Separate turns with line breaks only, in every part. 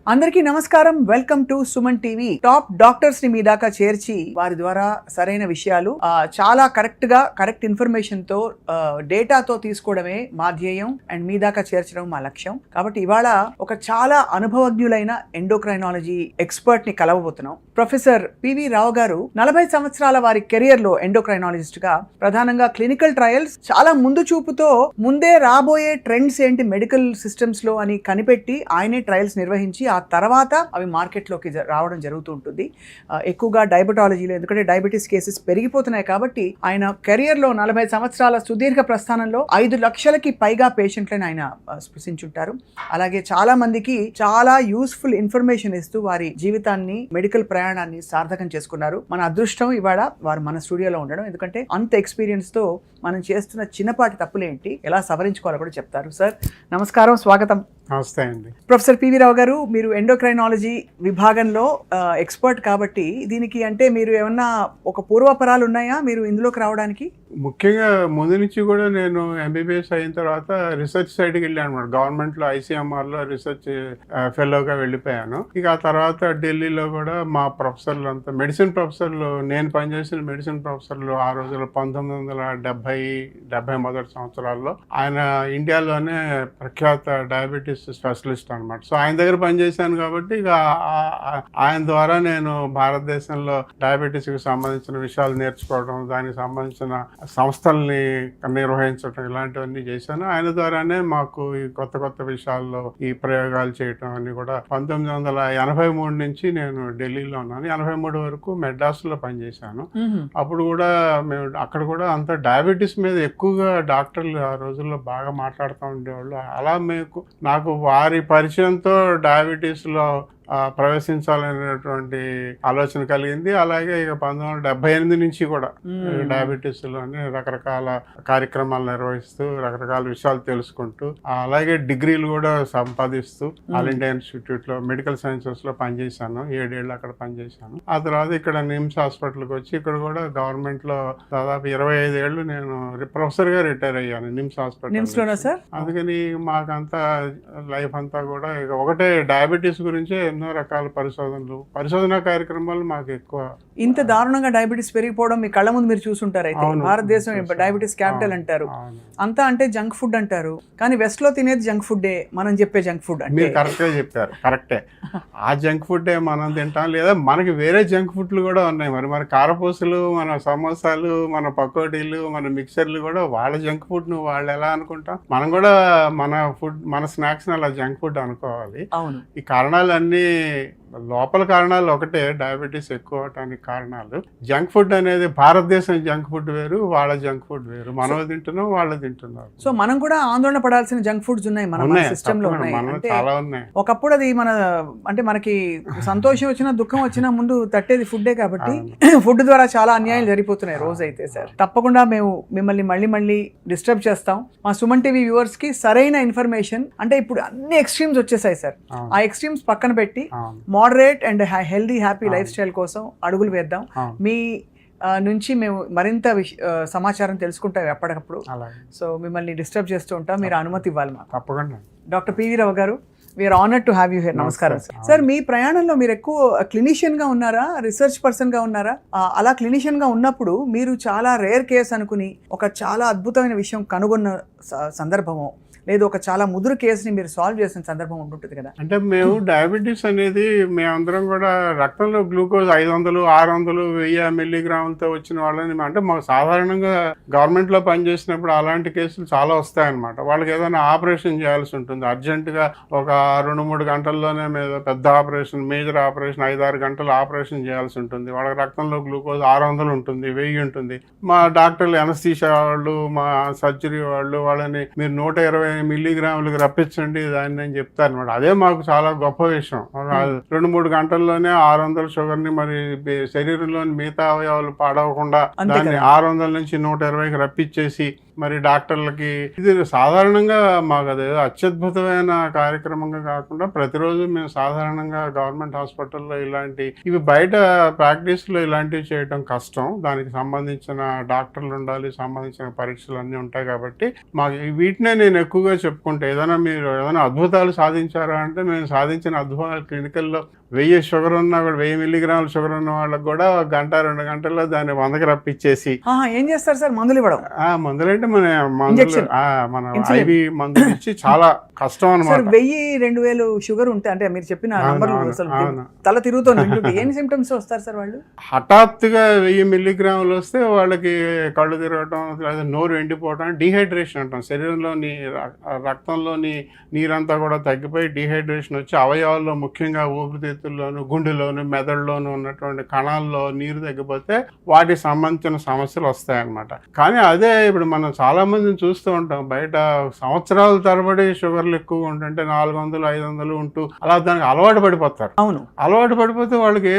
అందరికీ నమస్కారం. Welcome to Suman TV. Top doctors ని మీ దాకా చేర్చి వారి ద్వారా సరైన విషయాలు చాలా కరెక్ట్ ఇన్ఫర్మేషన్ తో డేటాతో తీసుకోవడమే మా ధ్యేయం అండ్ మీ దాకా చేర్చడం మా లక్ష్యం. కాబట్టి ఇవాళ ఒక చాలా అనుభవజ్ఞులైన ఎండోక్రైనాలజీ ఎక్స్పర్ట్ ని కలవబోతున్నాం. ప్రొఫెసర్ పివి రావు గారు 40 సంవత్సరాల వారి కెరియర్ లో ఎండోక్రైనాలజిస్ట్ గా ప్రధానంగా క్లినికల్ ట్రయల్స్ చాలా ముందు చూపుతో ముందే రాబోయే ట్రెండ్స్ ఏంటి మెడికల్ సిస్టమ్స్ లో అని కనిపెట్టి ఆయనే ట్రయల్స్ నిర్వహించి ఆ తర్వాత అవి మార్కెట్లోకి రావడం జరుగుతూ ఉంటుంది. ఎక్కువగా డయాబెటాలజీలో, ఎందుకంటే డయాబెటీస్ కేసెస్ పెరిగిపోతున్నాయి కాబట్టి ఆయన కెరియర్లో 40 సంవత్సరాల సుదీర్ఘ ప్రస్థానంలో 5 లక్షలకి పైగా పేషెంట్లను ఆయన స్పృశించుంటారు. అలాగే చాలా మందికి చాలా యూస్ఫుల్ ఇన్ఫర్మేషన్ ఇస్తూ వారి జీవితాన్ని, మెడికల్ ప్రయాణాన్ని సార్థకం చేసుకున్నారు. మన అదృష్టం ఇవాళ వారు మన స్టూడియోలో ఉండడం. ఎందుకంటే అంత ఎక్స్పీరియన్స్ తో మనం చేస్తున్న చిన్నపాటి తప్పులేంటి, ఎలా సవరించుకోవాలో కూడా చెప్తారు. సార్ నమస్కారం, స్వాగతం.
నమస్తే అండి.
ప్రొఫెసర్ పివి రావు గారు, మీరు ఎండోక్రైనాలజీ విభాగంలో ఎక్స్పర్ట్ కాబట్టి దీనికి అంటే మీరు ఏమన్నా ఒక పూర్వపరాలు ఉన్నాయా మీరు ఇందులోకి రావడానికి?
ముఖ్యంగా ముందు నుంచి కూడా నేను ఎంబీబీఎస్ అయిన తర్వాత రీసెర్చ్ సైడ్కి వెళ్ళాను అనమాట. గవర్నమెంట్లో ఐసీఎంఆర్లో రీసెర్చ్ ఫెలోగా వెళ్ళిపోయాను. ఇక ఆ తర్వాత ఢిల్లీలో కూడా మా ప్రొఫెసర్లు అంతా మెడిసిన్ ప్రొఫెసర్లు, నేను పనిచేసిన మెడిసిన్ ప్రొఫెసర్లు ఆ రోజుల్లో 1970 మొదటి సంవత్సరాల్లో ఆయన ఇండియాలోనే ప్రఖ్యాత డయాబెటీస్ స్పెషలిస్ట్ అనమాట. సో ఆయన దగ్గర పనిచేశాను కాబట్టి ఇక ఆయన ద్వారా నేను భారతదేశంలో డయాబెటీస్కి సంబంధించిన విషయాలు నేర్చుకోవడం, దానికి సంబంధించిన సంస్థల్ని నిర్వహించడం, ఇలాంటివన్నీ చేశాను. ఆయన ద్వారానే మాకు ఈ కొత్త విషయాల్లో ఈ ప్రయోగాలు చేయటం అన్ని కూడా 1983 నుంచి నేను ఢిల్లీలో ఉన్నాను. 83 వరకు మెడ్రాస్లో పనిచేశాను. అప్పుడు కూడా మేము అక్కడ కూడా అంత డయాబెటీస్ మీద ఎక్కువగా డాక్టర్లు ఆ రోజుల్లో బాగా మాట్లాడుతూ ఉండేవాళ్ళు. అలా నాకు వారి పరిచయంతో డయాబెటీస్లో ప్రవేశించాలనేటువంటి ఆలోచన కలిగింది. అలాగే ఇక 1978 నుంచి కూడా డయాబెటీస్ లోనే రకరకాల కార్యక్రమాలు నిర్వహిస్తూ రకరకాల విషయాలు తెలుసుకుంటూ, అలాగే డిగ్రీలు కూడా సంపాదిస్తూ ఆల్ ఇండియా ఇన్స్టిట్యూట్ లో మెడికల్ సైన్సెస్ లో పనిచేశాను. 7 ఏళ్ళు అక్కడ పనిచేశాను. ఆ తర్వాత ఇక్కడ నిమ్స్ హాస్పిటల్కి వచ్చి ఇక్కడ కూడా గవర్నమెంట్ లో దాదాపు 25 ఏళ్ళు నేను ప్రొఫెసర్ గా రిటైర్ అయ్యాను నిమ్స్ హాస్పిటల్. అందుకని మాకంతా లైఫ్ అంతా కూడా ఇక ఒకటే డయాబెటీస్ గురించి ఎన్నో రకాల పరిశోధన కార్యక్రమాలు మాకు ఎక్కువ.
ఇంత దారుణంగా డయాబెటీస్ పెరిగిపోవడం మీ కళ్ళ ముందు మీరు చూసుంటారు. అయితే భారతదేశం డయాబెటీస్ క్యాపిటల్ అంటారు, అంతా అంటే జంక్ ఫుడ్ అంటారు. కానీ వెస్ట్ లో తినేది జంక్ ఫుడ్డే, మనం చెప్పే జంక్ ఫుడ్.
మీరు కరెక్ట్గా చెప్పారు, కరెక్టే. ఆ జంక్ ఫుడ్డే మనం తింటాం, లేదా మనకి వేరే జంక్ ఫుడ్లు కూడా ఉన్నాయి. మన కారపూసలు, మన సమోసాలు, మన పకోడీలు, మన మిక్చర్లు కూడా వాళ్ళ జంక్ ఫుడ్ ను వాళ్ళు ఎలా అనుకుంటాం, మనం కూడా మన స్నాక్స్ అలా జంక్ ఫుడ్ అనుకోవాలి. ఈ కారణాలన్నీ లోపల కారణాలు ఒకటే, డయాబెటీస్ ఎక్కువ అవటానికి కారణాలు. జంక్ ఫుడ్ అనేది భారతదేశం జంక్ ఫుడ్ వేరు, వాళ్ళ జంక్ ఫుడ్ వేరు. మనం తింటున్నాం, వాళ్ళు తింటున్నారు.
సో మనం కూడా ఆందోళన పడాల్సిన జంక్ ఫుడ్స్ ఉన్నాయి మన సిస్టమ్ లో.
చాలా ఉన్నాయి.
ఒకప్పుడు అది అంటే మనకి సంతోషం వచ్చినా దుఃఖం వచ్చినా ముందు తట్టేది ఫుడ్డే కాబట్టి ఫుడ్ ద్వారా చాలా అన్యాయాలు జరిగిపోతున్నాయి రోజైతే. సార్ తప్పకుండా మేము మిమ్మల్ని మళ్ళీ డిస్టర్బ్ చేస్తాం. మా సుమన్ టీవీ వ్యూవర్స్ కి సరైన ఇన్ఫర్మేషన్, అంటే ఇప్పుడు అన్ని ఎక్స్ట్రీమ్స్ వచ్చేసాయి సార్. ఆ ఎక్స్ట్రీమ్స్ పక్కన పెట్టి moderate and healthy happy life style కోసం అడుగులు వేద్దాం. మీ నుంచి మేము మరింత సమాచారం తెలుసుకుంటాం ఎప్పటికప్పుడు. సో మిమ్మల్ని డిస్టర్బ్ చేస్తూ ఉంటాం, మీరు అనుమతి ఇవ్వాలి మాకు.
తప్పకుండా.
డాక్టర్ పివి రావు గారు, we're honoured to have you here. నమస్కారం సార్. మీ ప్రయాణంలో మీరు ఎక్కువ క్లినిషియన్ గా ఉన్నారా, రీసెర్చ్ పర్సన్ గా ఉన్నారా? అలా క్లినిషియన్ గా ఉన్నప్పుడు మీరు చాలా రేర్ కేస్ అనుకుని ఒక చాలా అద్భుతమైన విషయం కనుగొన్న సందర్భము, లేదు ఒక చాలా ముదురు కేసుని మీరు సాల్వ్ చేసిన సందర్భం ఉంటుంటుంది కదా?
అంటే మేము డయాబెటీస్ అనేది మేమందరం కూడా రక్తంలో గ్లూకోజ్ 500, 600, 1000 మిల్లీగ్రాములతో వచ్చిన వాళ్ళని, అంటే మాకు సాధారణంగా గవర్నమెంట్ లో పనిచేసినప్పుడు అలాంటి కేసులు చాలా వస్తాయన్నమాట. వాళ్ళకి ఏదైనా ఆపరేషన్ చేయాల్సి ఉంటుంది అర్జెంటుగా, ఒక 2-3 గంటల్లోనే పెద్ద ఆపరేషన్, మేజర్ ఆపరేషన్, 5-6 గంటలు ఆపరేషన్ చేయాల్సి ఉంటుంది. వాళ్ళకి రక్తంలో గ్లూకోజ్ 600 ఉంటుంది, 1000 ఉంటుంది. మా డాక్టర్లు, ఎనస్థీషియా వాళ్ళు, మా సర్జరీ వాళ్ళు వాళ్ళని మీరు 120 మిల్లీగ్రాములకు రప్పించండి దాన్ని అని చెప్తారు అనమాట. అదే మాకు చాలా గొప్ప విషయం. 2-3 గంటల్లోనే 600 షుగర్ని మరి శరీరంలోని మిగతా అవయవాలు పాడవకుండా దాన్ని 600 నుంచి 120కి రప్పించేసి మరి డాక్టర్లకి ఇది సాధారణంగా మాకు అదేదో అత్యద్భుతమైన కార్యక్రమంగా కాకుండా ప్రతిరోజు మేము సాధారణంగా గవర్నమెంట్ హాస్పిటల్లో ఇవి బయట ప్రాక్టీస్ లో ఇలాంటివి చేయడం కష్టం. దానికి సంబంధించిన డాక్టర్లు ఉండాలి, సంబంధించిన పరీక్షలు అన్నీ ఉంటాయి. కాబట్టి మాకు వీటినే నేను ఎక్కువగా చెప్పుకుంటే మీరు ఏదైనా అద్భుతాలు సాధించారా అంటే మేము సాధించిన అద్భుతాలు క్లినికల్లో 1000 షుగర్ ఉన్నా కూడా 1000 మిల్లీగ్రాముల షుగర్ ఉన్న వాళ్ళకి కూడా 1-2 గంటల్లో దాన్ని 100కి రప్పించేసి
ఏం చేస్తారు సార్? మందులు ఇవ్వడం.
మందులు అంటే మన ఐవి మందులు ఇచ్చి చాలా కష్టం అనమాట.
1000-2000 షుగర్ ఉంటే అంటే మీరు చెప్పిన నంబర్లు అసలు తల తిరుగుతుంది. ఏం సిమ్టమ్స్ వస్తారు సార్ వాళ్ళు?
హఠాత్తుగా 1000 మిల్లీగ్రాములు వస్తే వాళ్ళకి కళ్ళు తిరగటం, లేదా నోరు ఎండిపోవటం, డీహైడ్రేషన్ అంటాం. శరీరంలోని రక్తంలోని నీరంతా కూడా తగ్గిపోయి డీహైడ్రేషన్ వచ్చి అవయవాల్లో ముఖ్యంగా ఊపిరితిత్తుల్లోను, గుండెలోను, మెదడులోను ఉన్నటువంటి కణాల్లో నీరు తగ్గిపోతే వాటికి సంబంధించిన సమస్యలు వస్తాయన్నమాట. కానీ అదే ఇప్పుడు మనం చాలా మందిని చూస్తూ ఉంటాం బయట సంవత్సరాల తరబడి షుగర్లు ఎక్కువ ఉంటుంటే 400-500 ఉంటూ అలా దానికి అలవాటు పడిపోతారు.
అవును,
అలవాటు పడిపోతే వాళ్ళకి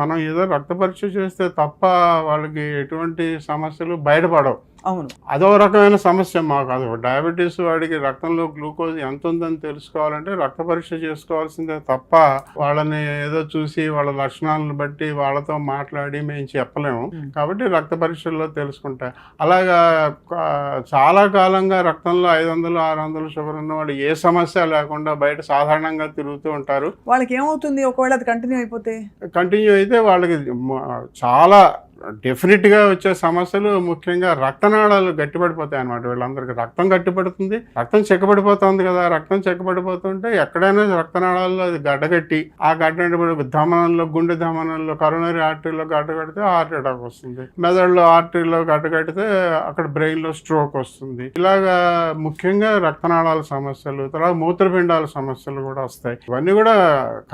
మనం ఏదో రక్త పరీక్ష చేస్తే తప్ప వాళ్ళకి ఎటువంటి సమస్యలు బయటపడవు.
అవును,
అదో రకమైన సమస్య మాకు. అది డయాబెటీస్ వాడికి రక్తంలో గ్లూకోజ్ ఎంత ఉందని తెలుసుకోవాలంటే రక్త పరీక్ష చేసుకోవాల్సిందే తప్ప వాళ్ళని ఏదో చూసి వాళ్ళ లక్షణాలను బట్టి వాళ్ళతో మాట్లాడి మేము చెప్పలేము. కాబట్టి రక్త పరీక్షల్లో తెలుసుకుంటా. అలాగా చాలా కాలంగా రక్తంలో 500-600 షుగర్ ఉన్న వాళ్ళు ఏ సమస్య లేకుండా బయట సాధారణంగా తిరుగుతూ ఉంటారు.
వాళ్ళకి ఏమవుతుంది ఒకవేళ అది కంటిన్యూ అయితే? వాళ్ళకి
చాలా డెఫినెట్గా వచ్చే సమస్యలు ముఖ్యంగా రక్తనాళాలు గట్టిపడిపోతాయి అన్నమాట. వీళ్ళందరికీ రక్తం గట్టిపడుతుంది, రక్తం చెక్కబడిపోతుంది కదా. రక్తం చెక్కబడిపోతుంటే ఎక్కడైనా రక్తనాళాల్లో అది గడ్డగట్టి ఆ ధమనంలో, గుండె ధమనంలో, కరోనరీ ఆర్టరీలో గడ్డగడితే హార్ట్ అటాక్ వస్తుంది. మెదడులో ఆర్టరీలో గడ్డగడితే అక్కడ బ్రెయిన్లో స్ట్రోక్ వస్తుంది. ఇలాగా ముఖ్యంగా రక్తనాళాల సమస్యలు, తర్వాత మూత్రపిండాల సమస్యలు కూడా వస్తాయి. ఇవన్నీ కూడా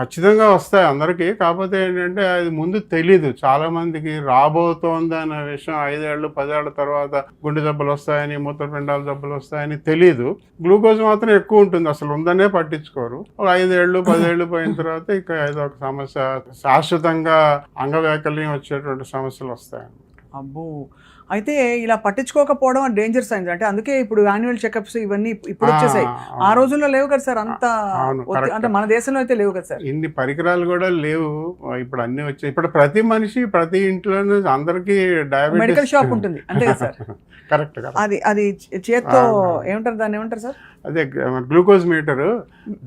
ఖచ్చితంగా వస్తాయి అందరికీ. కాకపోతే ఏంటంటే అది ముందు తెలీదు చాలా మందికి. రాబోతోంది అనే విషయం 5-10 ఏళ్ల తర్వాత గుండె జబ్బులు వస్తాయని, మూత్రపిండాల జబ్బులు వస్తాయని తెలియదు. గ్లూకోజ్ మాత్రం ఎక్కువ ఉంటుంది, అసలు ఉందనే పట్టించుకోరు. 5-10 ఏళ్ళు పోయిన తర్వాత ఇక ఏదో ఒక సమస్య, శాశ్వతంగా అంగవైకల్యం వచ్చేటువంటి సమస్యలు వస్తాయి.
అబ్బో, అయితే ఇలా పట్టించుకోకపోవడం డేంజర్ సైన్స్. అంటే అందుకే ఇప్పుడు యాన్యువల్ చెకప్స్ ఇవన్నీ ఇప్పుడు వచ్చేసాయి. ఆ రోజుల్లో లేవు కదా సార్, అంత అంటే మన దేశంలో అయితే లేవు కదా సార్.
ఇన్ని పరికరాలు కూడా లేవు, ఇప్పుడు అన్ని వచ్చాయి. ఇప్పుడు ప్రతి మనిషి ప్రతి ఇంట్లోనూ అందరికి డయాబెటిస్
మెడికల్ షాప్ ఉంటుంది అంతే కదా సార్.
కరెక్ట్.
అది చేత్తో ఏమంటారు, దాన్ని ఏమంటారు సార్?
అదే గ్లూకోజ్ మీటరు.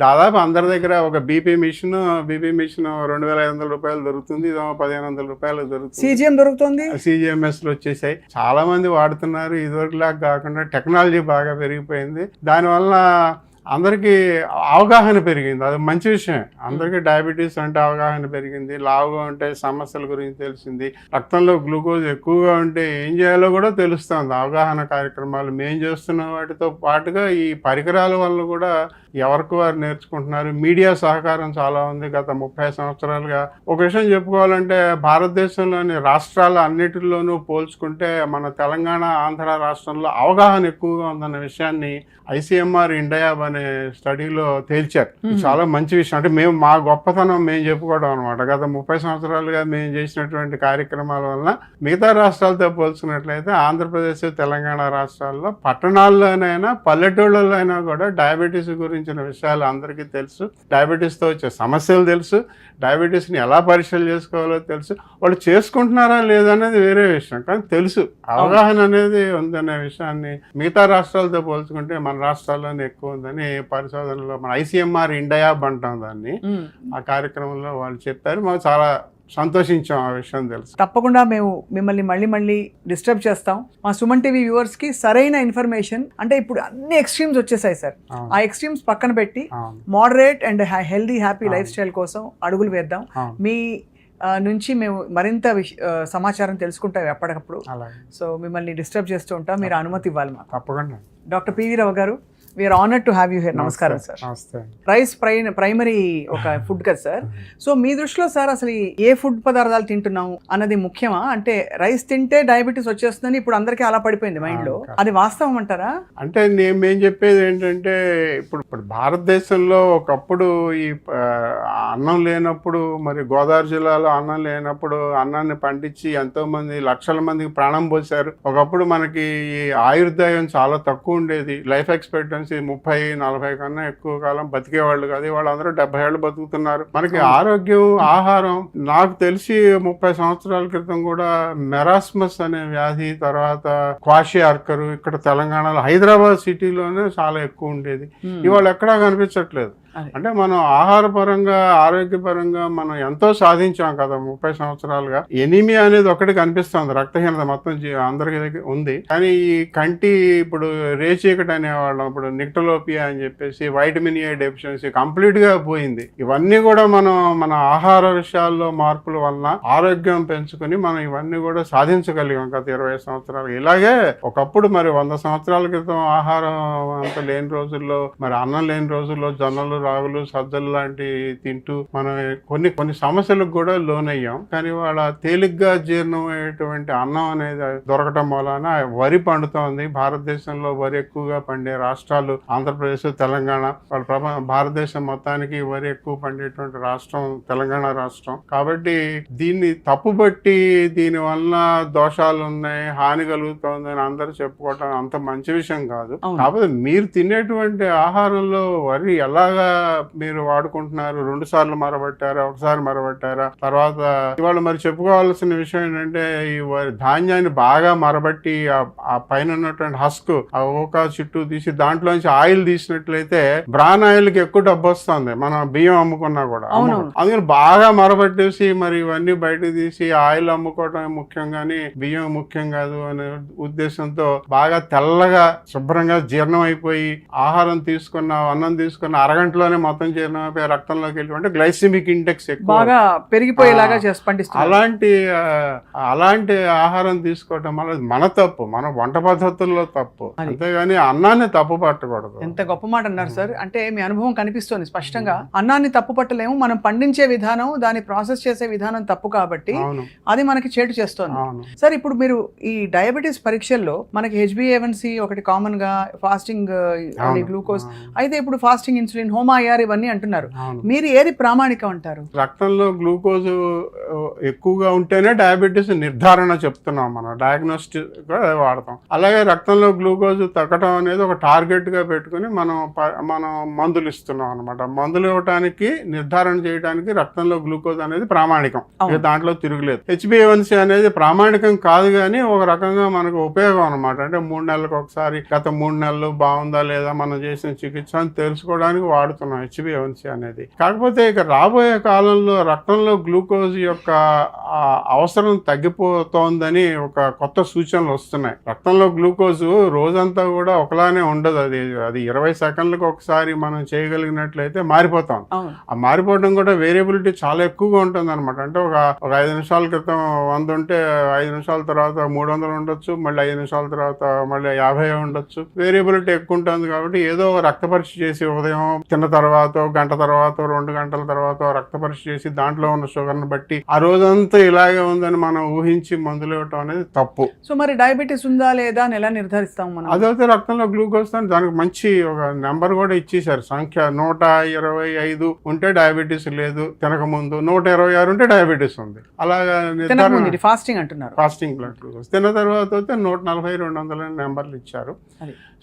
దాదాపు అందరి దగ్గర ఒక బీపీ మిషన్ 2,500 రూపాయలు దొరుకుతుంది, ఇదో 1,500 రూపాయలు దొరుకుతుంది.
సిజిఎం దొరుకుతుంది,
సిజిఎంఎస్లు వచ్చేసాయి, చాలా మంది వాడుతున్నారు. ఇదివరకులాగా కాకుండా టెక్నాలజీ బాగా పెరిగిపోయింది. దానివల్ల అందరికీ అవగాహన పెరిగింది, అది మంచి విషయం. అందరికీ డయాబెటీస్ అంటే అవగాహన పెరిగింది, లావుగా ఉంటే సమస్యల గురించి తెలిసింది, రక్తంలో గ్లూకోజ్ ఎక్కువగా ఉంటే ఏం చేయాలో కూడా తెలుస్తుంది. అవగాహన కార్యక్రమాలు మేము చేస్తున్న వాటితో పాటుగా ఈ పరికరాల వల్ల కూడా ఎవరికి వారు నేర్చుకుంటున్నారు. మీడియా సహకారం చాలా ఉంది గత 30 సంవత్సరాలుగా. ఒక విషయం చెప్పుకోవాలంటే భారతదేశంలోని రాష్ట్రాల అన్నిటిలోనూ పోల్చుకుంటే మన తెలంగాణ, ఆంధ్ర రాష్ట్రంలో అవగాహన ఎక్కువగా ఉందన్న విషయాన్ని ICMR ఇండియా అనే స్టడీలో తేల్చారు. చాలా మంచి విషయం. అంటే మేము మా గొప్పతనం మేము చెప్పుకోవడం అనమాట. గత 30 సంవత్సరాలుగా మేము చేసినటువంటి కార్యక్రమాల వలన మిగతా రాష్ట్రాలతో పోల్చుకున్నట్లయితే ఆంధ్రప్రదేశ్, తెలంగాణ రాష్ట్రాల్లో పట్టణాల్లోనైనా పల్లెటూళ్ళలో అయినా కూడా డయాబెటీస్ గురించిన విషయాలు అందరికీ తెలుసు. డయాబెటీస్తో వచ్చే సమస్యలు తెలుసు, డయాబెటీస్ని ఎలా పరీక్షలు చేసుకోవాలో తెలుసు. వాళ్ళు చేసుకుంటున్నారా లేదనేది వేరే విషయం, కానీ తెలుసు, అవగాహన అనేది ఉందనే విషయాన్ని మిగతా రాష్ట్రాలతో పోల్చుకుంటే మన రాష్ట్రాల్లోనే ఎక్కువ ఉందని పరిశోధనలో మన ICMR ఇండియా అంటాం దాన్ని, ఆ కార్యక్రమంలో వాళ్ళు చెప్పారు. మాకు చాలా సంతోషించాం ఆ విషయం తెలుసు.
తప్పకుండా మేము మిమ్మల్ని మళ్ళీ డిస్టర్బ్ చేస్తాం. మా సుమన్ టీవీ వ్యూవర్స్ కి సరైన ఇన్ఫర్మేషన్, అంటే ఇప్పుడు అన్ని ఎక్స్ట్రీమ్స్ వచ్చేసాయి సార్. ఆ ఎక్స్ట్రీమ్స్ పక్కన పెట్టి moderate and healthy happy life style కోసం అడుగులు వేద్దాం. మీ నుంచి మేము మరింత సమాచారం తెలుసుకుంటాం ఎప్పటికప్పుడు. సో మిమ్మల్ని డిస్టర్బ్ చేస్తూ ఉంటాం, మీరు అనుమతి ఇవ్వాలి మాకు.
తప్పకుండా.
డాక్టర్ పివి రావు గారు, we're honoured to have you here. నమస్కారం సార్. రైస్ ప్రైమరీ ఒక ఫుడ్ కదా సార్. సో మీ దృష్టిలో సార్ అసలు ఏ ఫుడ్ పదార్థాలు తింటున్నాము అన్నది ముఖ్యమా? అంటే రైస్ తింటే డయాబెటీస్ వచ్చేస్తుందని ఇప్పుడు అందరికీ అలా పడిపోయింది మైండ్ లో, అది వాస్తవం అంటారా?
అంటే మేము చెప్పేది ఏంటంటే ఇప్పుడు భారతదేశంలో ఒకప్పుడు ఈ అన్నం లేనప్పుడు, మరి గోదావరి జిల్లాలో అన్నం లేనప్పుడు అన్నాన్ని పండించి ఎంతో మంది లక్షల మందికి ప్రాణం పోశారు. ఒకప్పుడు మనకి ఈ ఆయుర్దాయం చాలా తక్కువ ఉండేది. లైఫ్ ఎక్స్పెక్టెన్సీ 30-40 కన్నా ఎక్కువ కాలం బతికేవాళ్ళు కాదు. వాళ్ళందరూ 70 ఏళ్ళు బతుకుతున్నారు. మనకి ఆరోగ్యం, ఆహారం, నాకు తెలిసి 30 సంవత్సరాల క్రితం కూడా మెరాస్మస్ అనే వ్యాధి, తర్వాత క్వాషియార్కర్ ఇక్కడ తెలంగాణలో హైదరాబాద్ సిటీలోనే చాలా ఎక్కువ ఉండేది. ఇవాళ ఎక్కడా కనిపించట్లేదు. అంటే మనం ఆహారపరంగా, ఆరోగ్యపరంగా మనం ఎంతో సాధించాం కదా 30 సంవత్సరాలుగా. ఎనీమియా అనేది ఒకటి కనిపిస్తుంది, రక్తహీనత మొత్తం అందరికి ఉంది. కానీ ఈ కంటి ఇప్పుడు రేచీకటి అనేవాళ్ళం, ఇప్పుడు నిక్టలోపియా అని చెప్పేసి, వైటమిన్ ఏ డెఫిషియన్సీ కంప్లీట్ గా పోయింది. ఇవన్నీ కూడా మనం మన ఆహార విషయాల్లో మార్పుల వలన ఆరోగ్యం పెంచుకుని మనం ఇవన్నీ కూడా సాధించగలిగాం గత 20 సంవత్సరాలు. ఇలాగే ఒకప్పుడు మరి 100 సంవత్సరాల క్రితం ఆహారం అంత లేని రోజుల్లో, మరి అన్నం లేని రోజుల్లో జొన్నలు, రాగులు, సజ్జలు లాంటివి తింటూ మనం కొన్ని సమస్యలకు కూడా లోనయ్యాం. కానీ వాళ్ళ తేలిగ్గా జీర్ణమయ్యేటువంటి అన్నం అనేది దొరకటం వలన వరి పండుతోంది. భారతదేశంలో వరి ఎక్కువగా పండే రాష్ట్రాలు ఆంధ్రప్రదేశ్, తెలంగాణ. వాళ్ళ భారతదేశం మొత్తానికి వరి ఎక్కువ పండేటువంటి రాష్ట్రం తెలంగాణ రాష్ట్రం. కాబట్టి దీన్ని తప్పుబట్టి దీని వలన దోషాలు ఉన్నాయి, హాని కలుగుతోంది అని అందరూ చెప్పుకోవటం అంత మంచి విషయం కాదు. కాకపోతే మీరు తినేటువంటి ఆహారంలో వరి ఎలాగా మీరు వాడుకుంటున్నారు? 2 సార్లు మరబట్టారా, ఒకసారి మరబట్టారా? తర్వాత ఇవాళ మరి చెప్పుకోవాల్సిన విషయం ఏంటంటే, ఈ ధాన్యాన్ని బాగా మరబట్టి ఆ పైన ఉన్నటువంటి హస్క్, ఆ ఓకా చుట్టూ తీసి దాంట్లోంచి ఆయిల్ తీసినట్లయితే బ్రాన్ ఆయిల్ కి ఎక్కువ డబ్బు వస్తుంది, మనం బియ్యం అమ్ముకున్నా కూడా. అందుకని బాగా మరబట్టేసి మరి ఇవన్నీ బయటకు తీసి ఆయిల్ అమ్ముకోవడం ముఖ్యం కానీ బియ్యం ముఖ్యం కాదు అనే ఉద్దేశంతో బాగా తెల్లగా శుభ్రంగా జీర్ణం అయిపోయి, ఆహారం తీసుకున్న, అన్నం తీసుకున్న అరగంటలోనే మొత్తం జీర్ణమైపోయి రక్తంలోకి వెళ్ళి, అంటే గ్లైసిమిక్ ఇండెక్స్ ఎక్కువ
పెరిగిపోయేలాగా
అలాంటి ఆహారం తీసుకోవటం వల్ల మన తప్పు, మన వంట పద్ధతుల్లో తప్పు, అంతేగాని అన్నాన్ని తప్పు పట్టకూడదు.
ఎంత గొప్ప మాట అన్నారు సార్. అంటే మీ అనుభవం కనిపిస్తుంది స్పష్టంగా. అన్నాన్ని తప్పు పట్టలేము, మనం పండించే విధానం, దాన్ని ప్రాసెస్ చేసే విధానం తప్పు కాబట్టి అది మనకి చేటు చేస్తుంది. సార్, ఇప్పుడు మీరు ఈ డయాబెటీస్ పరీక్షల్లో మనకి HbA1c ఒకటి కామన్ గా, ఫాస్టింగ్ గ్లూకోజ్, అయితే ఇప్పుడు ఫాస్టింగ్ ఇన్సులిన్, హోమాయార్ ఇవన్నీ అంటున్నారు. మీరు ఏది ప్రామాణికం అంటారు?
రక్తంలో గ్లూకోజ్ ఎక్కువగా ఉంటేనే డయాబెటీస్ నిర్ధారణ చెప్తున్నాం, మనం డయాగ్నోస్టిక్ గా వాడతాం. అలాగే రక్తంలో గ్లూకోజ్ తగ్గడం అనేది ఒక టార్గెట్ గా పెట్టుకుని మనం మందులు ఇస్తున్నాం అనమాట. మందులు ఇవ్వడానికి, నిర్ధారణ చేయడానికి రక్తంలో గ్లూకోజ్ అనేది ప్రామాణికం, దాంట్లో తిరుగులేదు. HbA1c అనేది ప్రామాణికం కాదు, కానీ ఒక రకంగా మనకు ఉపయోగం అనమాట. అంటే 3 నెలలకు ఒకసారి, గత 3 నెలలు బాగుందా లేదా మనం చేసిన చికిత్స అని తెలుసుకోవడానికి వాడుతున్నాం HbA1c అనేది. కాకపోతే ఇక రాబోయే కాలంలో రక్తంలో గ్లూకోజ్ యొక్క అవసరం తగ్గిపోతోందని ఒక కొత్త సూచనలు వస్తున్నాయి. రక్తంలో గ్లూకోజ్ రోజంతా కూడా ఒకలానే ఉండదు, అది 20 సెకండ్లకు ఒకసారి మనం చేయగలిగినట్లయితే మారిపోతాం. ఆ మారిపోవడం కూడా వేరియబిలిటీ చాలా ఎక్కువగా ఉంటుంది అనమాట. అంటే ఒక 5 నిమిషాల క్రితం 100 ఉంటే 5 నిమిషాల తర్వాత 300 ఉండొచ్చు, మళ్ళీ 5 నిమిషాల తర్వాత మళ్ళీ 50 ఉండొచ్చు. వేరియబిలిటీ ఎక్కువ ఉంటుంది కాబట్టి ఏదో రక్త పరీక్ష చేసి ఉదయం తిన్న తర్వాత, గంట తర్వాత, 2 గంటల తర్వాత రక్త పరీక్ష చేసి దాంట్లో ఉన్న షుగర్ని బట్టి ఆ రోజంతా ఇలాగే ఉందని మనం ఊహించి మందులు ఇవ్వటం అనేది తప్పు.
సో మరి డయాబెటీస్ ఉందా లేదా అని ఎలా నిర్ధారిస్తాం మనం?
అదైతే రక్తంలో గ్లూకోజ్ దానికి మంచి ఒక నెంబర్ కూడా ఇచ్చేసారు, సంఖ్య. 125 ఉంటే డయాబెటీస్ లేదు, తినక ముందు 126 ఉంటే డయాబెటీస్ ఉంది. అలాగా
ఫాస్టింగ్ అంటున్నారు,
ఫాస్టింగ్ బ్లడ్ గ్లూకోజ్. తిన్న తర్వాత 140, 200 నెంబర్లు ఇచ్చారు.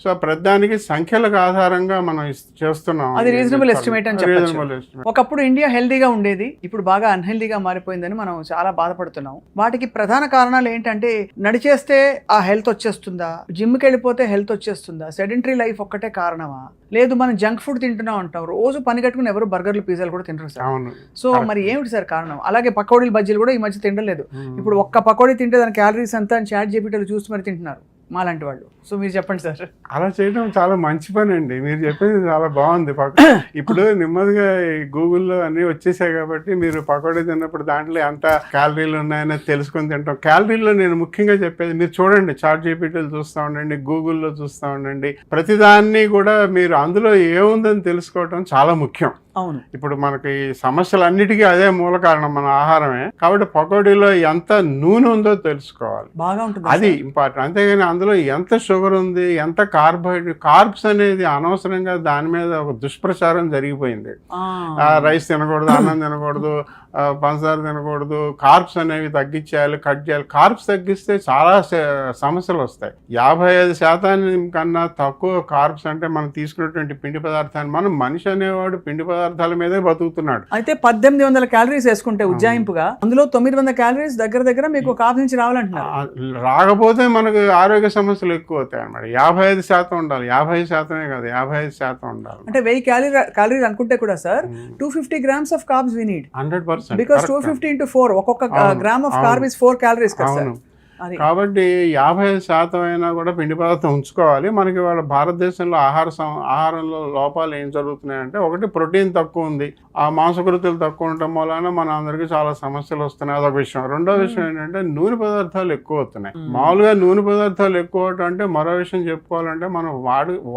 సో ప్రతిదానికి సంఖ్యలకు ఆధారంగా మనం చేస్తున్నాం.
అది రీజనబుల్ ఎస్టిమేట్ అని చెప్పొచ్చు. ఒకప్పుడు ఇండియా హెల్దీగా ఉండేది, ఇప్పుడు బాగా అన్హెల్దీగా మారిపోయిందని మనం చాలా బాధపడుతున్నాం. వాటికి ప్రధాన కారణాలు ఏంటంటే, నడిచేస్తే ఆ హెల్త్ వచ్చేస్తుందా, జిమ్కి వెళ్ళిపోతే హెల్త్ వచ్చేస్తుందా, సెడెంటరీ లైఫ్ ఒక్కటే కారణమా, లేదు మనం జంక్ ఫుడ్ తింటున్నాం అంటాం, రోజు పని కట్టుకుని ఎవరు బర్గర్లు, పిజ్జాలు కూడా తింటారు సార్. సో మరి ఏమిటి సార్ కారణం? అలాగే పకోడీలు, బజ్జీలు కూడా ఈ మధ్య తినలేదు. ఇప్పుడు ఒక్క పకోడీ తింటే దాని క్యాలరీస్ అంతా చాట్ జీపీటీలు చూసి మరి తింటున్నారు మాలాంటి వాళ్ళు. సో మీరు చెప్పండి సార్.
అలా చేయడం చాలా మంచి పని అండి, మీరు చెప్పేది చాలా బాగుంది. ఇప్పుడు నెమ్మదిగా గూగుల్లో అన్ని వచ్చేసాయి కాబట్టి మీరు పకోడీ తిన్నప్పుడు దాంట్లో ఎంత క్యాలరీలు ఉన్నాయని తెలుసుకొని తింటాం. క్యాలరీలో నేను ముఖ్యంగా చెప్పేది, మీరు చూడండి, చాట్ జీపీటీలు చూస్తూ ఉండండి, గూగుల్లో చూస్తూ ఉండండి, ప్రతిదాన్ని కూడా మీరు అందులో ఏముందని తెలుసుకోవడం చాలా ముఖ్యం.
అవును,
ఇప్పుడు మనకి సమస్యలన్నిటికీ అదే మూల కారణం, మన ఆహారమే. కాబట్టి పకోడీలో ఎంత నూనె ఉందో తెలుసుకోవాలి,
బాగా ఉంటుంది,
అది ఇంపార్టెంట్. అంతేగాని అందులో ఎంత షుగర్ ఉంది, ఎంత కార్బోహైడ్రేట్, కార్బ్స్ అనేది అనవసరంగా దాని మీద ఒక దుష్ప్రచారం జరిగిపోయింది. రైస్ తినకూడదు, అన్నం తినకూడదు, పంచదార తినకూడదు, కార్బ్స్ అనేవి తగ్గించేయాలి, కట్ చేయాలి. కార్బ్స్ తగ్గిస్తే చాలా సమస్యలు వస్తాయి. 55% కన్నా తక్కువ కార్బ్స్ అంటే మనం తీసుకున్నటువంటి పిండి పదార్థాన్ని, మనం మనిషి అనేవాడు పిండి పదార్థాల మీదే బతుకుతున్నాడు.
అయితే 1800 క్యాలరీస్ వేసుకుంటే ఉజ్జాయింపుగా అందులో 900 క్యాలరీస్ దగ్గర మీకు కాఫ్ నుంచి రావాలంటున్నారు.
రాకపోతే మనకు ఆరోగ్య సమస్యలు ఎక్కువ అవుతాయి అన్నమాట. 55% ఉండాలి, 50% కాదు, 55% ఉండాలి.
అంటే 1000 క్యాలరీస్ అనుకుంటే కూడా sir 250 grams of carbs we need.
100%.
Because 250 into 4 ఒక్కొక్క gram of carb is 4 calories కదా సార్.
కాబట్టి 55% అయినా కూడా పిండి పదార్థం ఉంచుకోవాలి. మనకి వాళ్ళ భారతదేశంలో ఆహారంలో లోపాలు ఏం జరుగుతున్నాయంటే, ఒకటి ప్రోటీన్ తక్కువ ఉంది, ఆ మాంసకృతులు తక్కువ ఉండటం వలన మన అందరికీ చాలా సమస్యలు వస్తున్నాయి, అదొక విషయం. రెండో విషయం ఏంటంటే నూనె పదార్థాలు ఎక్కువ అవుతున్నాయి. మామూలుగా నూనె పదార్థాలు ఎక్కువ అవటం అంటే, మరో విషయం చెప్పుకోవాలంటే, మనం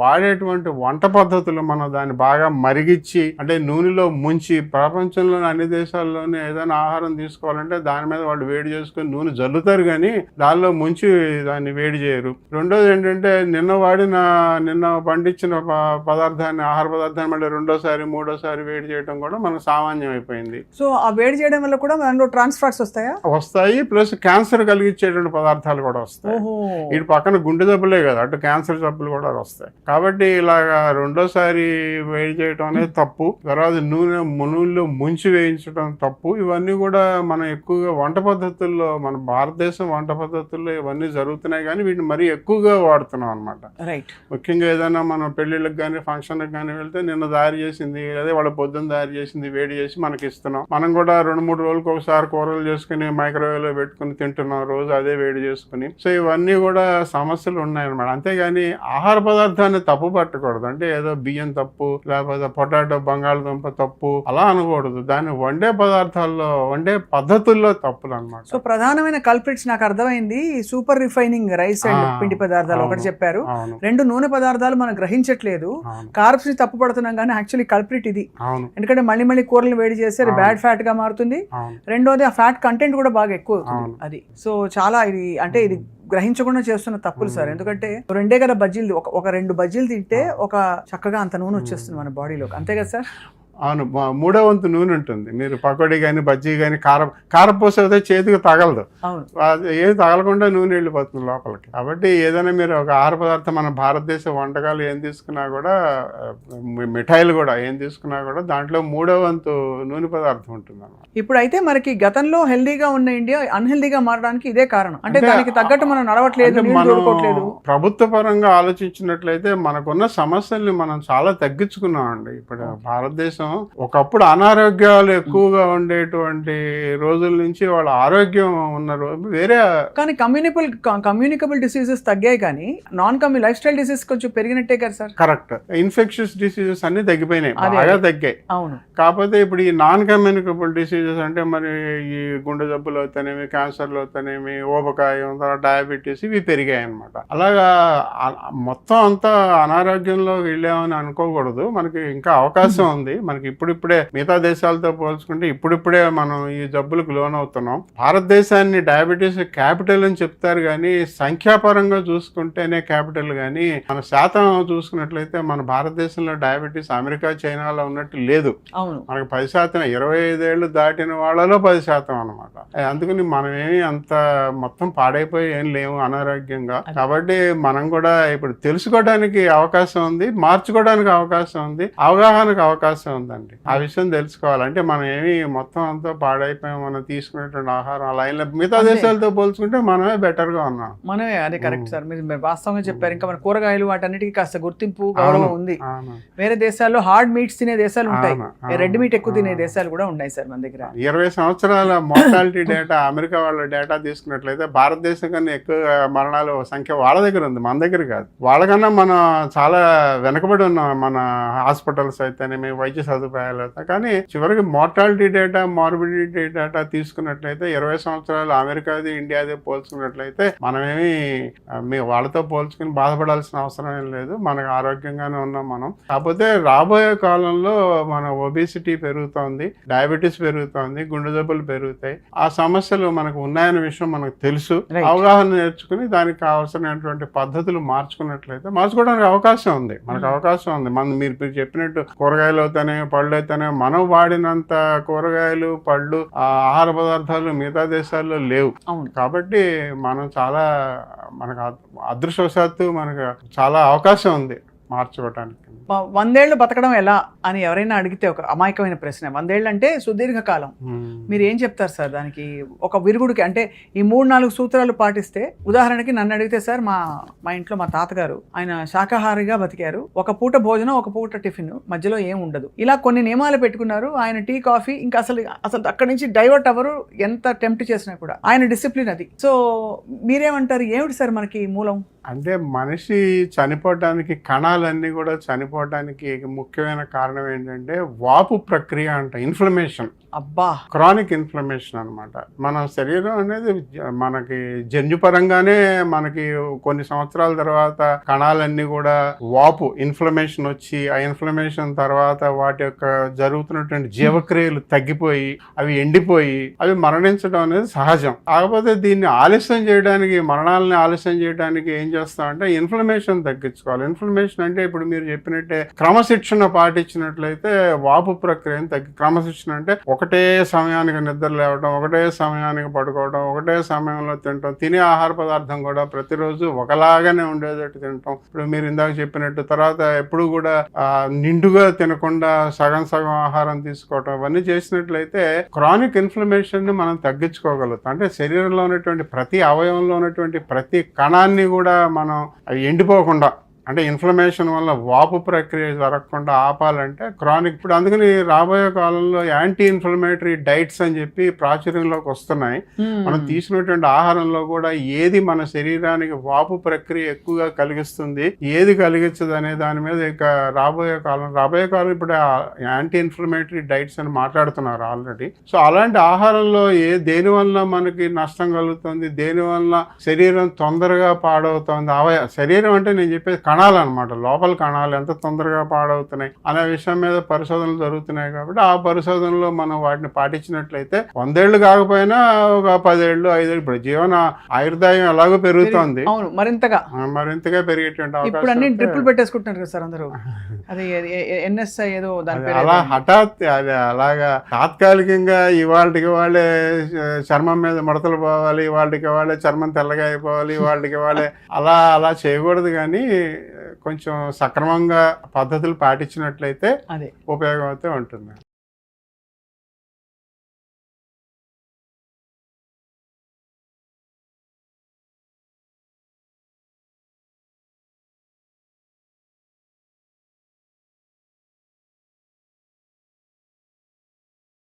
వాడేటువంటి వంట పద్ధతులు మనం దాన్ని బాగా మరిగిచ్చి, అంటే నూనెలో ముంచి, ప్రపంచంలోని అన్ని దేశాల్లోనే ఏదైనా ఆహారం తీసుకోవాలంటే దాని మీద వాళ్ళు వేడి చేసుకుని నూనె జల్లుతారు, కానీ దానిలో ముంచి దాన్ని వేడి చేయరు. రెండోది ఏంటంటే, నిన్న పండించిన పదార్థాన్ని, ఆహార పదార్థాన్ని మళ్ళీ రెండోసారి మూడోసారి వేడి చేయడం కూడా మనకు సామాన్యం అయిపోయింది.
సో ఆ వేడి చేయడం వల్ల కూడా మనలో ట్రాన్స్ ఫ్యాట్స్ వస్తాయి,
ప్లస్ క్యాన్సర్ కలిగించేటువంటి పదార్థాలు కూడా వస్తాయి. ఇటు పక్కన గుండె జబ్బులే కదా, అటు క్యాన్సర్ జబ్బులు కూడా వస్తాయి. కాబట్టి ఇలాగా రెండోసారి వేడి చేయడం అనేది తప్పు. తర్వాత నూనెలో ముంచి వేయించడం తప్పు. ఇవన్నీ కూడా మనం ఎక్కువగా వంట పద్ధతుల్లో, మన భారతదేశం వంట పద్ధతుల్లో ఇవన్నీ జరుగుతున్నాయి, కానీ వీటిని మరీ ఎక్కువగా వాడుతున్నాం అనమాట. ముఖ్యంగా ఏదైనా మనం పెళ్లిళ్ళకి కానీ ఫంక్షన్లకు కానీ వెళ్తే నిన్న తయారు చేసింది, అదే వాళ్ళ పొద్దున్న తయారు చేసింది వేడి చేసి మనకి ఇస్తున్నాం. మనం కూడా 2-3 రోజులకు ఒకసారి కూరలు చేసుకుని మైక్రోవేవ్ లో పెట్టుకుని తింటున్నాం, రోజు అదే వేడి చేసుకుని. సో ఇవన్నీ కూడా సమస్యలు ఉన్నాయన్నమాట. అంతేగాని ఆహార పదార్థాన్ని తప్పు పట్టకూడదు. అంటే ఏదో బియ్యం తప్పు, లేకపోతే పొటాటో, బంగాళదుంప తప్పు అలా అనకూడదు. దాన్ని వండే పదార్థాల్లో, వండే పద్ధతుల్లో తప్పులు అనమాట.
సో ప్రధానమైన కల్ప్రిట్స్ నాకు అర్థమైంది. సూపర్ రిఫైనింగ్ రైస్ అండ్ పిండి పదార్థాలు ఒకటి చెప్పారు, 2 నూనె పదార్థాలు మనం గ్రహించట్లేదు, కార్బ్స్ ని తప్పు పడుతున్నాం, కానీ యాక్చువల్లీ కల్ప్రిట్ ఇది. ఎందుకంటే మళ్ళీ కూరలు వేడి చేస్తే అది బ్యాడ్ ఫ్యాట్ గా మారుతుంది. రెండోది ఆ ఫ్యాట్ కంటెంట్ కూడా బాగా ఎక్కువ అవుతుంది అది. సో చాలా ఇది గ్రహించకుండా చేస్తున్న తప్పులు సార్. ఎందుకంటే 2 కదా బజ్జీలు, ఒక 2 బజ్జీలు తింటే ఒక చక్కగా అంత నూనె వచ్చేస్తుంది మన బాడీలోకి, అంతే కదా సార్?
అవును, 3వ వంతు నూనె ఉంటుంది. మీరు పకోడీ కానీ బజ్జీ కానీ కారపూస అయితే చేతికి తగలదు, ఏది తగలకుండా నూనె వెళ్ళిపోతుంది లోపలికి. కాబట్టి ఏదైనా మీరు ఒక ఆహార పదార్థం, మన భారతదేశ వంటకాలు ఏం తీసుకున్నా కూడా, మిఠాయిలు కూడా ఏం తీసుకున్నా కూడా దాంట్లో 3వ వంతు నూనె పదార్థం ఉంటుంది అన్నమాట.
ఇప్పుడైతే మనకి గతంలో హెల్దీగా ఉన్న ఇండియా అన్హెల్దీగా మారడానికి ఇదే కారణం. అంటే దానికి తగ్గట్టు మనం నడవట్లేదు,
ప్రభుత్వ పరంగా ఆలోచించినట్లయితే మనకున్న సమస్యల్ని మనం చాలా తగ్గించుకున్నామండి. ఇప్పుడు భారతదేశం ఒకప్పుడు అనారోగ్యాలు ఎక్కువగా ఉండేటువంటి రోజుల నుంచి వాళ్ళ ఆరోగ్యం ఉన్న వేరే,
కానీ కమ్యూనికబుల్ డిసీజెస్ తగ్గాయి, కానీ లైఫ్ స్టైల్ డిసీజ్ కొంచెం పెరిగినట్టే కదా సార్?
కరెక్ట్. ఇన్ఫెక్షన్స్ డిసీజెస్ అన్ని తగ్గిపోయినాయి, బాగా తగ్గాయి.
అవును.
కాకపోతే ఇప్పుడు ఈ నాన్ కమ్యూనికబుల్ డిసీజెస్ అంటే మరి ఈ గుండె జబ్బులు అవుతానేమి, క్యాన్సర్లు అవుతానేమి, ఊబకాయం, డయాబెటీస్, ఇవి పెరిగాయి అనమాట. అలాగా మొత్తం అంతా అనారోగ్యంలో వెళ్ళామని అనుకోకూడదు. మనకి ఇంకా అవకాశం ఉంది. మనకి ఇప్పుడిప్పుడే మిగతా దేశాలతో పోల్చుకుంటే ఇప్పుడిప్పుడే మనం ఈ జబ్బులకు లోనవుతున్నాం. భారతదేశాన్ని డయాబెటీస్ క్యాపిటల్ అని చెప్తారు, కానీ సంఖ్యాపరంగా చూసుకుంటేనే క్యాపిటల్, కానీ మన శాతం చూసుకున్నట్లయితే మన భారతదేశంలో డయాబెటీస్ అమెరికా, చైనాలో ఉన్నట్టు లేదు. మనకు 10%, 25 ఏళ్ళు దాటిన వాళ్ళలో 10% అనమాట. అందుకని మనమేమి అంత మొత్తం పాడైపోయి ఏం లేవు అనారోగ్యంగా. కాబట్టి మనం కూడా ఇప్పుడు తెలుసుకోవడానికి అవకాశం ఉంది, మార్చుకోవడానికి అవకాశం ఉంది, అవగాహనకు అవకాశం ఉందండి. ఆ విషయం తెలుసుకోవాలంటే మనం ఏమి మొత్తం అంతా పాడైపోయాం. మనం తీసుకునేటువంటి ఆహారం అలా మిగతా దేశాలతో పోల్చుకుంటే మనమే బెటర్ గా ఉన్నాం.
మనమే, అదే కరెక్ట్ సార్, మీరు వాస్తవంగా చెప్పారు. ఇంకా మన కూరగాయలు వాటన్నిటికీ కాస్త గుర్తింపు, గౌరవం ఉంది. వేరే దేశాల్లో హార్డ్ మీట్స్ తినే దేశాలు ఉంటాయి, రెడ్ మీట్ ఎక్కువ తినే దేశాలు కూడా ఉన్నాయి సార్ మన దగ్గర.
20 సంవత్సరాల మోర్టాలిటీ డేటా, అమెరికా వాళ్ళ డేటా తీసుకున్నట్లయితే భారతదేశం కన్నా ఎక్కువ మరణాల సంఖ్య వాళ్ళ దగ్గర ఉంది, మన దగ్గర కాదు. వాళ్ళకన్నా మనం చాలా వెనకబడి ఉన్నాం. మన హాస్పిటల్స్ అయితేనేమి, వైద్య సదుపాయాలు అవుతాయి. కానీ చివరికి మోర్టాలిటీ డేటా, మార్బిడిటీ డేటా తీసుకున్నట్లయితే 20 సంవత్సరాలు అమెరికాది ఇండియాది పోల్చుకున్నట్లయితే మనమేమి వాళ్ళతో పోల్చుకుని బాధపడాల్సిన అవసరం ఏం లేదు. మనకు ఆరోగ్యంగానే ఉన్నాం మనం. కాకపోతే రాబోయే కాలంలో మన ఒబిసిటీ పెరుగుతోంది, డయాబెటీస్ పెరుగుతోంది, గుండె జబ్బులు పెరుగుతాయి. ఆ సమస్యలు మనకు ఉన్నాయన్న విషయం మనకు తెలుసు. అవగాహన నేర్చుకుని దానికి కావాల్సినటువంటి పద్ధతులు మార్చుకోవడానికి అవకాశం ఉంది. మనకు అవకాశం ఉంది. మీరు చెప్పినట్టు కూరగాయలు అయితేనే, పళ్ళు అయితేనే, మనం వాడినంత కూరగాయలు, పళ్ళు, ఆహార పదార్థాలు మిగతా దేశాల్లో లేవు. కాబట్టి మనం చాలా మనకు అదృష్టవశాత్తు మనకు చాలా అవకాశం ఉంది మార్చుకోవటానికి.
100 ఏళ్ళు బతకడం ఎలా అని ఎవరైనా అడిగితే ఒక అమాయకమైన ప్రశ్న. 100 ఏళ్ళు అంటే సుదీర్ఘకాలం. మీరు ఏం చెప్తారు సార్ దానికి? ఒక విరుగుడికి అంటే ఈ 3-4 సూత్రాలు పాటిస్తే, ఉదాహరణకి నన్ను అడిగితే సార్, మా ఇంట్లో మా తాతగారు ఆయన శాకాహారిగా బతికారు. ఒక పూట భోజనం, ఒక పూట టిఫిన్, మధ్యలో ఏం ఉండదు. ఇలా కొన్ని నియమాలు పెట్టుకున్నారు. ఆయన టీ, కాఫీ ఇంకా అసలు అక్కడి నుంచి డైవర్ట్ అవ్వరు. ఎంత టెంప్ట్ చేసినా కూడా ఆయన డిసిప్లిన్ అది. సో మీరేమంటారు? ఏమిటి సార్ మనకి మూలం?
అంటే మనిషి చనిపోవటానికి, కణాలన్నీ కూడా చనిపోవటానికి ముఖ్యమైన కారణం ఏంటంటే వాపు ప్రక్రియ అంట, ఇన్ఫ్లమేషన్.
అబ్బా,
క్రానిక్ ఇన్ఫ్లమేషన్ అనమాట. మన శరీరం అనేది మనకి జన్యుపరంగానే మనకి కొన్ని సంవత్సరాల తర్వాత కణాలన్నీ కూడా వాపు, ఇన్ఫ్లమేషన్ వచ్చి, ఆ ఇన్ఫ్లమేషన్ తర్వాత వాటి యొక్క జరుగుతున్నటువంటి జీవక్రియలు తగ్గిపోయి, అవి ఎండిపోయి, అవి మరణించడం అనేది సహజం. కాకపోతే దీన్ని ఆలస్యం చేయడానికి, మరణాలని ఆలస్యం చేయడానికి ఏం చేస్తామంటే ఇన్ఫ్లమేషన్ తగ్గించుకోవాలి. ఇన్ఫ్లమేషన్ అంటే ఇప్పుడు మీరు చెప్పినట్టే క్రమశిక్షణ పాటించినట్లయితే వాపు ప్రక్రియను క్రమశిక్షణ అంటే ఒకటే సమయానికి నిద్ర లేవడం, ఒకటే సమయానికి పడుకోవడం, ఒకటే సమయంలో తినటం, తినే ఆహార పదార్థం కూడా ప్రతిరోజు ఒకలాగానే ఉండేటట్టు తినటం. ఇప్పుడు మీరు ఇందాక చెప్పినట్టు, తర్వాత ఎప్పుడు కూడా నిండుగా తినకుండా సగం సగం ఆహారం తీసుకోవటం, ఇవన్నీ చేసినట్లయితే క్రానిక్ ఇన్ఫ్లమేషన్ ని మనం తగ్గించుకోగలుగుతాం. అంటే శరీరంలో ఉన్నటువంటి ప్రతి అవయవంలో ఉన్నటువంటి ప్రతి కణాన్ని కూడా మనం ఎండిపోకుండా, అంటే ఇన్ఫ్లమేషన్ వల్ల వాపు ప్రక్రియ జరగకుండా ఆపాలంటే క్రానిక్. ఇప్పుడు అందుకని రాబోయే కాలంలో యాంటీ ఇన్ఫ్లమేటరీ డైట్స్ అని చెప్పి ప్రాచుర్యంలోకి వస్తున్నాయి. మనం తీసుకున్నటువంటి ఆహారంలో కూడా ఏది మన శరీరానికి వాపు ప్రక్రియ ఎక్కువగా కలిగిస్తుంది, ఏది కలిగించదు అనే దాని మీద ఇక రాబోయే కాలం ఇప్పుడు యాంటీ ఇన్ఫ్లమేటరీ డైట్స్ అని మాట్లాడుతున్నారు ఆల్రెడీ. సో అలాంటి ఆహారంలో దేని వల్ల మనకి నష్టం కలుగుతుంది, దేని వల్ల శరీరం తొందరగా పాడవుతుంది, శరీరం అంటే నేను చెప్పేది కణాలు అనమాట, లోపల కణాలు ఎంత తొందరగా పాడవుతున్నాయి అనే విషయం మీద పరిశోధనలు జరుగుతున్నాయి. కాబట్టి ఆ పరిశోధనలో మనం వాటిని పాటించినట్లయితే 100 ఏళ్ళు కాకపోయినా ఒక 10 ఏళ్ళు, 5 ఏళ్ళు, ఇప్పుడు జీవన ఆయుర్దాయం ఎలాగో పెరుగుతోంది, మరింతగా పెరిగేటువంటి అవకాశం.
డ్రిప్పులు పెట్టేసుకుంటున్నారు కదా సార్ అందరూ. అది ఎన్ఎస్ఐ ఏదో
అలా హఠాత్ అది అలాగా తాత్కాలికంగా ఇవాళకి వాళ్ళే చర్మం మీద ముడతలు పోవాలి, ఇవాళకి వాళ్ళే చర్మం తెల్లగా అయిపోవాలి, ఇవాళకి వాళ్ళే అలా చేయకూడదు. కానీ కొంచెం సక్రమంగా పద్ధతులు పాటించినట్లయితే ఉపయోగం అయితే ఉంటుంది.